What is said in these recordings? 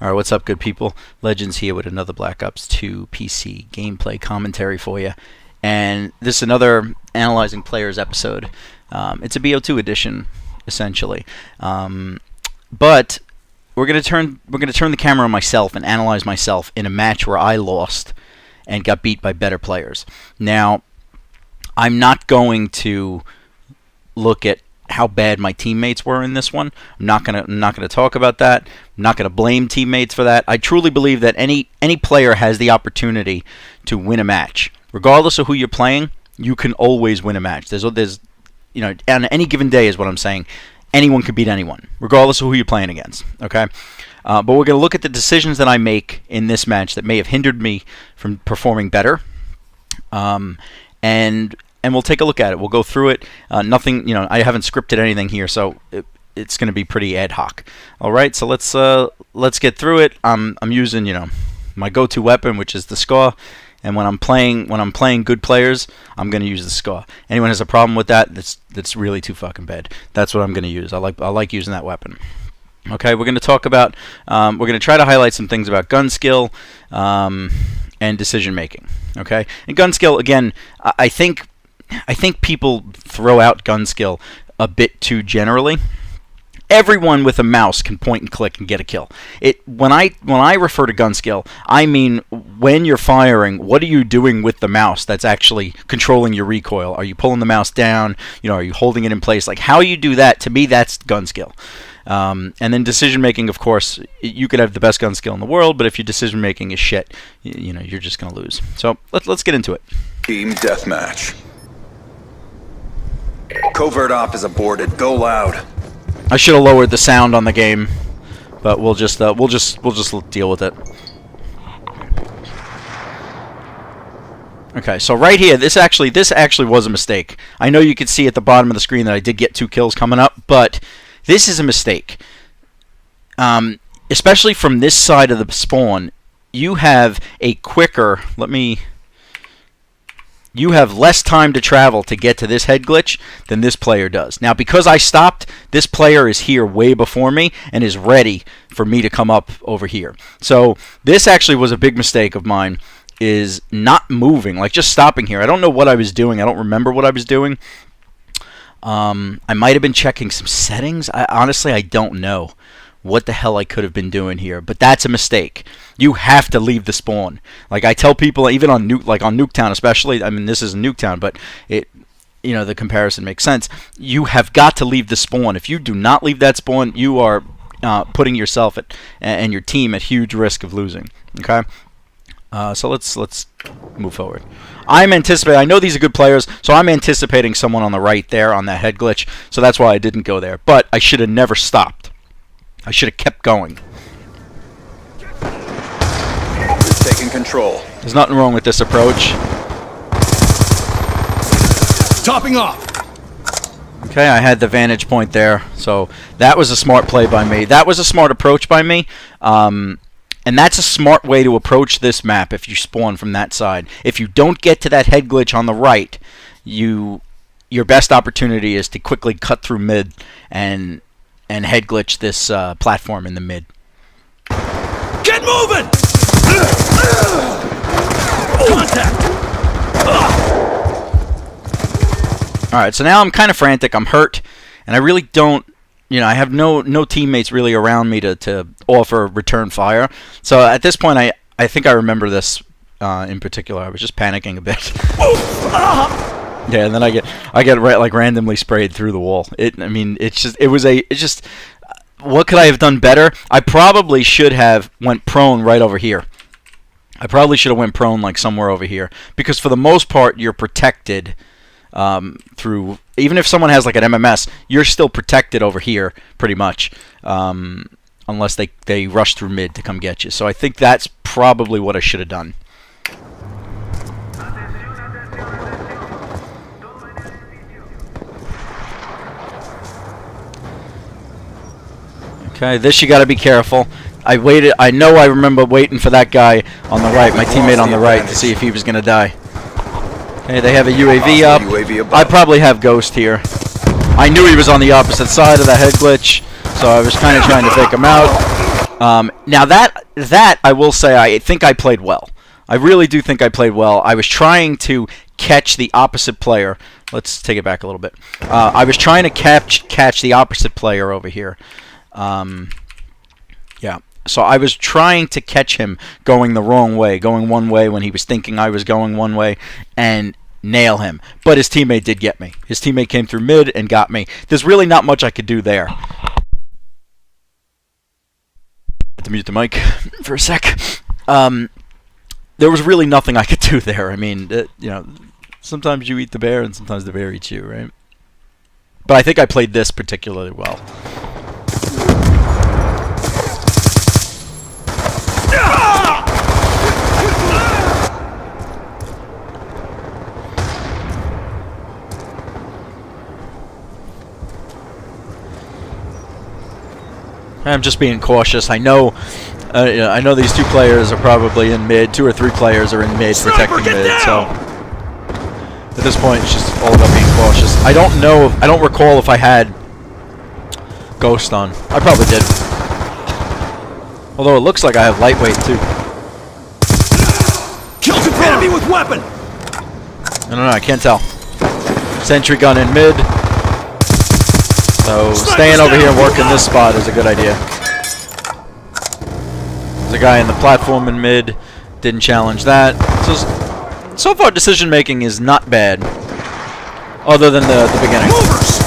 Alright, what's up, good people? Legends here with another Black Ops 2 PC gameplay commentary for you. And this is another Analyzing Players episode. It's a BO2 edition, essentially. But we're gonna turn the camera on myself and analyze myself in a match where I lost and got beat by better players. Now, I'm not going to look at how bad my teammates were in this one. I'm not gonna talk about that. I'm not gonna blame teammates for that. I truly believe that any player has the opportunity to win a match, regardless of who you're playing. You can always win a match. There's on any given day is what I'm saying. Anyone can beat anyone, regardless of who you're playing against. Okay, but we're gonna look at the decisions that I make in this match that may have hindered me from performing better. And we'll take a look at it. We'll go through it. Nothing, I haven't scripted anything here, so it's going to be pretty ad hoc. All right, so let's get through it. I'm using my go-to weapon, which is the SCAR, and when I'm playing good players, I'm going to use the SCAR. Anyone has a problem with that? That's really too fucking bad. That's what I'm going to use. I like using that weapon. Okay, we're going to talk about. We're going to try to highlight some things about gun skill and decision making. Okay, and gun skill again. I think people throw out gun skill a bit too generally. Everyone with a mouse can point and click and get a kill. When I refer to gun skill, I mean when you're firing, what are you doing with the mouse that's actually controlling your recoil? Are you pulling the mouse down? Are you holding it in place? Like how you do that, to me, that's gun skill. And then decision making, of course, you could have the best gun skill in the world, but if your decision making is shit, you're just gonna lose. So let's get into it. Team deathmatch. Covert op is aborted. Go loud. I should have lowered the sound on the game, but we'll just deal with it. Okay, so right here, this actually was a mistake. I know you can see at the bottom of the screen that I did get 2 kills coming up, but this is a mistake. Especially from this side of the spawn, you have a quicker. You have less time to travel to get to this head glitch than this player does. Now, because I stopped, this player is here way before me and is ready for me to come up over here. So this actually was a big mistake of mine, is not moving, like just stopping here. I don't know what I was doing. I don't remember what I was doing. I might have been checking some settings. Honestly, I don't know what the hell I could have been doing here, but that's a mistake. You have to leave the spawn. Like I tell people, even on Nuketown especially. I mean, this is Nuketown, but the comparison makes sense. You have got to leave the spawn. If you do not leave that spawn, you are putting yourself and your team at huge risk of losing. Okay, so let's move forward. I know these are good players, so I'm anticipating someone on the right there on that head glitch. So that's why I didn't go there. But I should have never stopped. I should have kept going. Taking control. There's nothing wrong with this approach. Topping off. Okay, I had the vantage point there, so that was a smart play by me. That was a smart approach by me, and that's a smart way to approach this map if you spawn from that side. If you don't get to that head glitch on the right, your best opportunity is to quickly cut through mid and head glitch this platform in the mid. Get moving! Contact! Alright, so now I'm kind of frantic. I'm hurt, and I really don't, I have no teammates really around me to offer return fire. So at this point, I think I remember this in particular. I was just panicking a bit. Yeah, and then I get randomly sprayed through the wall. What could I have done better? I probably should have went prone right over here. I probably should have went prone like somewhere over here, because for the most part you're protected through. Even if someone has like an MMS, you're still protected over here pretty much, unless they rush through mid to come get you. So I think that's probably what I should have done. Okay, this you got to be careful. I remember waiting for that guy on the right, my teammate on the right, to see if he was going to die. Okay, they have a UAV up. I probably have Ghost here. I knew he was on the opposite side of the head glitch, so I was kind of trying to fake him out. Now that I will say, I think I played well. I really do think I played well. I was trying to catch the opposite player. Let's take it back a little bit. I was trying to catch the opposite player over here. Yeah. So I was trying to catch him going the wrong way, going one way when he was thinking I was going one way, and nail him. But his teammate did get me. His teammate came through mid and got me. There's really not much I could do there. To mute the mic for a sec. There was really nothing I could do there. I mean, you know, sometimes you eat the bear and sometimes the bear eats you, right? But I think I played this particularly well. I'm just being cautious. I know these two players are probably in mid. 2 or 3 players are in mid, protecting mid. So at this point, it's just all about being cautious. I don't know. I don't recall if I had Ghost on. I probably did. Although it looks like I have lightweight too. Kill confirmed. Enemy with weapon. I don't know. I can't tell. Sentry gun in mid. So staying over here and working this spot is a good idea. There's a guy in the platform in mid. Didn't challenge that. So far decision making is not bad. Other than the beginning. Movers.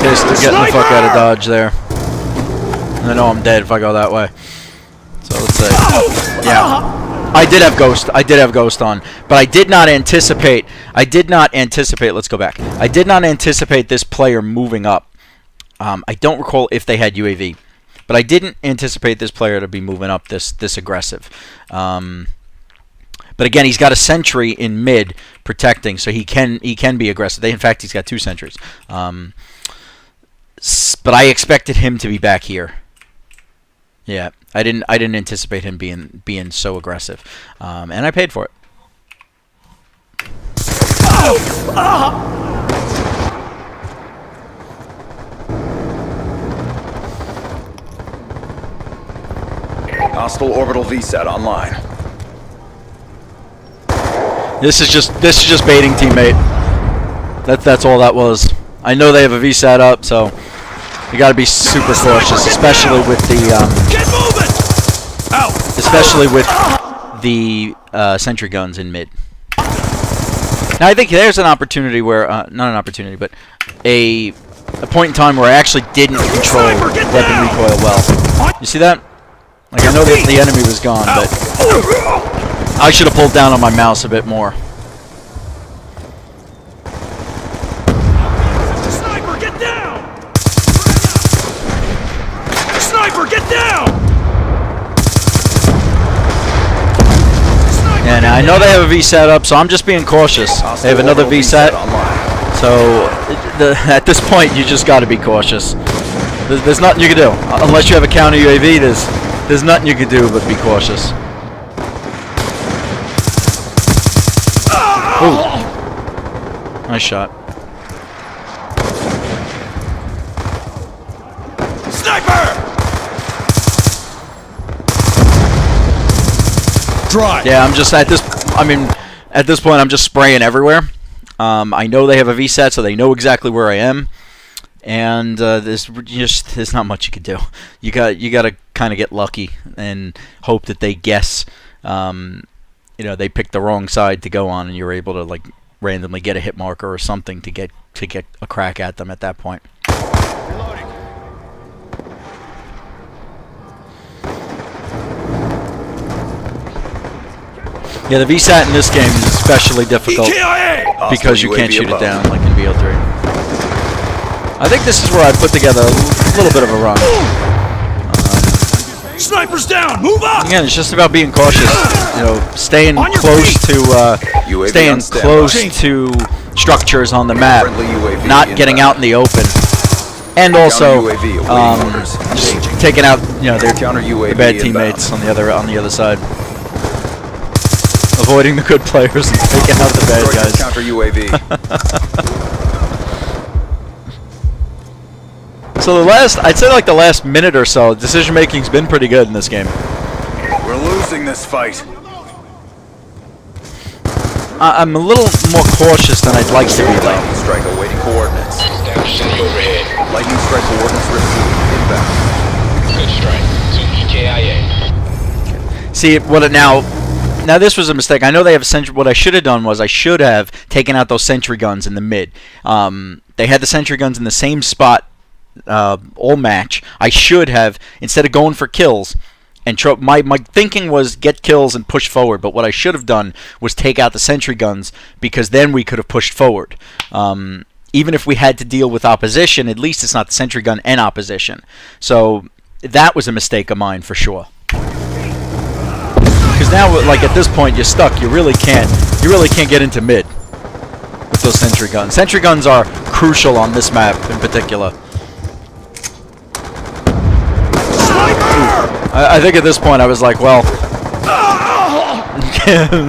Pissed to getting the fuck out of dodge there. And I know I'm dead if I go that way. So let's say. Yeah. I did have Ghost. I did have Ghost on, but I did not anticipate. Let's go back. I did not anticipate this player moving up. I don't recall if they had UAV, but I didn't anticipate this player to be moving up this aggressive. But again, he's got a sentry in mid protecting, so he can be aggressive. In fact, he's got 2 sentries. But I expected him to be back here. Yeah, I didn't anticipate him being so aggressive, and I paid for it. Hostile orbital VSAT online. This is just baiting teammate. That's all that was. I know they have a VSAT up, so you got to be super cautious, especially with the sentry guns in mid. Now I think there's an opportunity where not an opportunity, but a point in time where I actually didn't control weapon recoil well. You see that? Like, I know that the enemy was gone, but I should have pulled down on my mouse a bit more. Sniper, get down! Sniper, get down! And I know they have a VSAT up, so I'm just being cautious. They have another VSAT, so at this point you just got to be cautious. There's nothing you can do unless you have a counter UAV. There's nothing you can do but be cautious. Ooh. Nice shot. Sniper! Drive. Yeah, I'm just at this point I'm just spraying everywhere. I know they have a VSAT, so they know exactly where I am. And there's not much you can do. You got to kind of get lucky and hope that they guess. They pick the wrong side to go on, and you're able to like randomly get a hit marker or something to get a crack at them at that point. Reloading. Yeah, the VSAT in this game is especially difficult because you can't shoot it down like in BO3. I think this is where I put together a little bit of a run. Snipers down! Move up! Again, it's just about being cautious. Staying close to structures on the map, not getting out in the open, and also just taking out their bad teammates on the other side. Avoiding the good players and taking out the bad guys. Counter UAV. So I'd say like the last minute or so, decision making's been pretty good in this game. We're losing this fight. I'm a little more cautious than I'd like to be, though. Lightning strike awaiting coordinates. Establishing the overhead. Lightning strike coordinates received. Inbound. Good strike. To EKIA. See now this was a mistake. I know they have a sentry. What I should have done was I should have taken out those sentry guns in the mid. They had the sentry guns in the same spot all match. I should have, instead of going for kills, and my thinking was get kills and push forward, but what I should have done was take out the sentry guns, because then we could have pushed forward. Even if we had to deal with opposition, at least it's not the sentry gun and opposition. So that was a mistake of mine for sure. Because now, like at this point, you're stuck. You really can't get into mid with those sentry guns. Sentry guns are crucial on this map in particular. I think at this point I was like, well,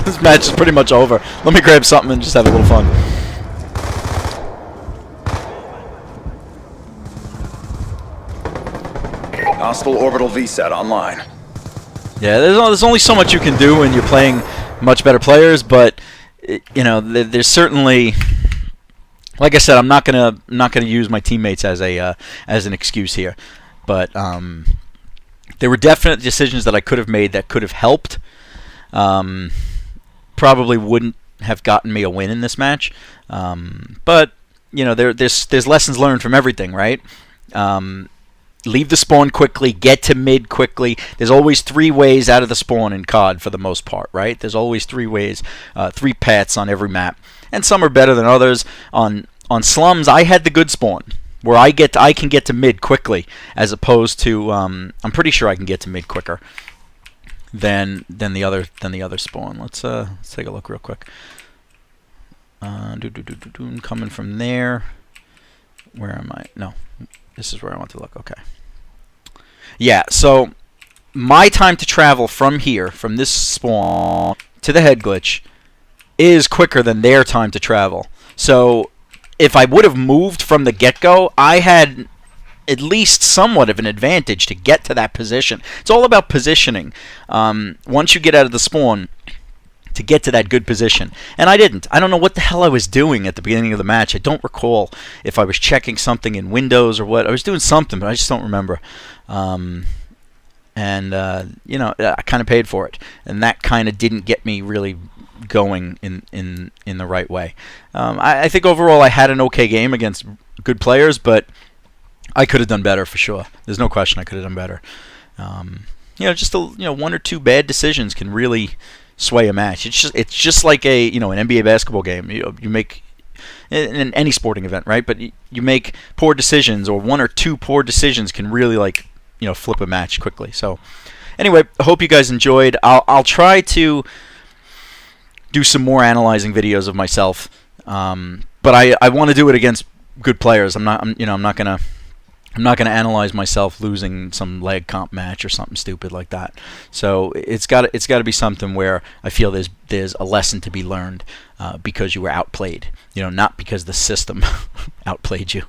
this match is pretty much over. Let me grab something and just have a little fun. Hostile orbital VSAT online. Yeah, there's only so much you can do when you're playing much better players, but you know, there's certainly, like I said, I'm not gonna use my teammates as an excuse here, but there were definite decisions that I could have made that could have helped. Probably wouldn't have gotten me a win in this match, but you know, there's lessons learned from everything, right? Leave the spawn quickly, get to mid quickly. There's always 3 ways out of the spawn in COD for the most part, right? There's always 3 ways, 3 paths on every map, and some are better than others. On slums, I had the good spawn, where I can get to mid quickly, as opposed to I'm pretty sure I can get to mid quicker than the other spawn. Let's take a look real quick. Coming from there. Where am I? No, this is where I want to look. Okay. Yeah. So my time to travel from here, from this spawn to the head glitch, is quicker than their time to travel. So if I would have moved from the get-go, I had at least somewhat of an advantage to get to that position. It's all about positioning. Once you get out of the spawn, to get to that good position. And I didn't. I don't know what the hell I was doing at the beginning of the match. I don't recall if I was checking something in Windows or what. I was doing something, but I just don't remember. You know, I kind of paid for it. And that kind of didn't get me really going in the right way. I think overall I had an okay game against good players, but I could have done better for sure. There's no question I could have done better. You know, just 1 or 2 bad decisions can really sway a match. It's just like an NBA basketball game. You make in any sporting event, right? But you make poor decisions, or 1 or 2 poor decisions can really flip a match quickly. So anyway, I hope you guys enjoyed. I'll try to do some more analyzing videos of myself, but I want to do it against good players. I'm not gonna analyze myself losing some lag comp match or something stupid like that. So it's got to be something where I feel there's a lesson to be learned because you were outplayed. Not because the system outplayed you.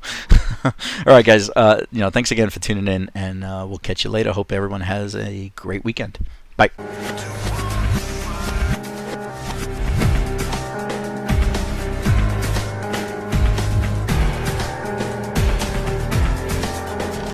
All right, guys. Thanks again for tuning in, and we'll catch you later. Hope everyone has a great weekend. Bye.